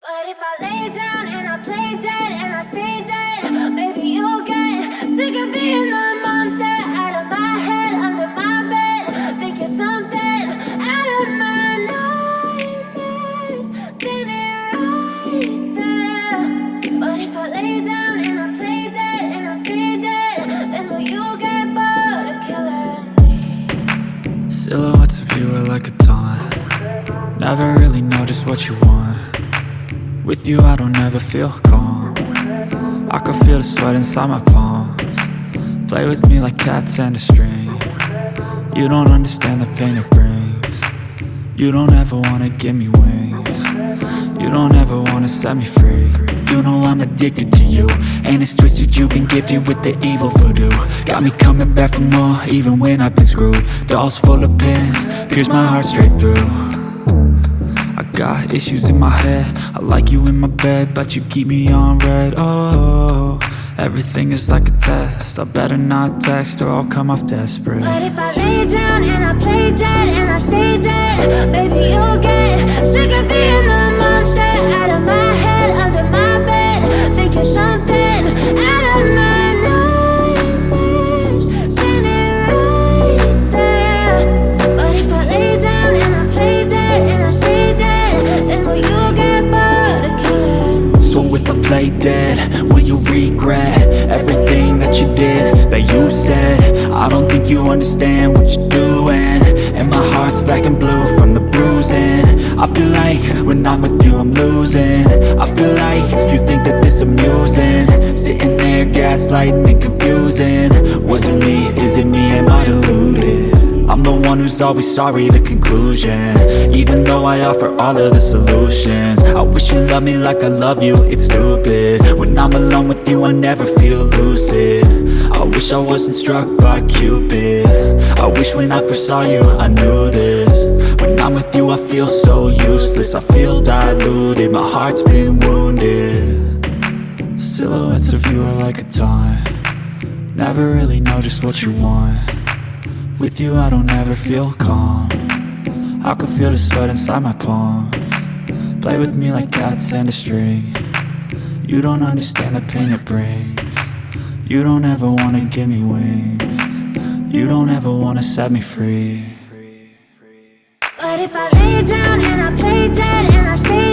But if I lay down and I play dead and I stay dead, maybe you'll get sick of being the monster out of my head, under my bed. Think you're something out of my nightmares, standing right there. But if I lay down and I play dead and I stay dead, then will you get bored of killing me? Silhouettes of you are like a taunt. Never really know just what you want. With you I don't ever feel calm. I can feel the sweat inside my palms. Play with me like cats and a string. You don't understand the pain it brings. You don't ever wanna give me wings. You don't ever wanna set me free. You know I'm addicted to you, and it's twisted, you've been gifted with the evil voodoo. Got me coming back for more, even when I've been screwed. Dolls full of pins, pierce my heart straight through. I got issues in my head, I like you in my bed, but you keep me on red. Oh, everything is like a test, I better not text or I'll come off desperate. But if I lay down and I play dead and I stay dead, baby you'll get sick of being the monster out of my head, under my bed. Think you're something out of my nightmares, standing right there. But if I lay down and I play dead and I stay dead, then will you get bored of killing me? So if I play dead, will you regret everything that you did, that you said? I don't think you understand what you're doing, and my heart's black and blue from the bruising. I feel like when I'm with you I'm losing. I feel like you think that this amusing, sitting there gaslighting and confusing. Was it me? Is it me? Am I deluded? I'm the one who's always sorry, the conclusion, even though I offer all of the solutions. I wish you loved me like I love you, it's stupid. When I'm alone with you I never feel lucid. I wish I wasn't struck by Cupid. I wish when I first saw you I knew this. When I'm with you I feel so useless, I feel diluted, my heart's been wounded. Silhouettes of you are like a taunt. Never really know just what you want. With you I don't ever feel calm. I can feel the sweat inside my palms. Play with me like cats and a string. You don't understand the pain it brings. You don't ever wanna give me wings. You don't ever wanna set me free. But if I lay down and I play dead and I stay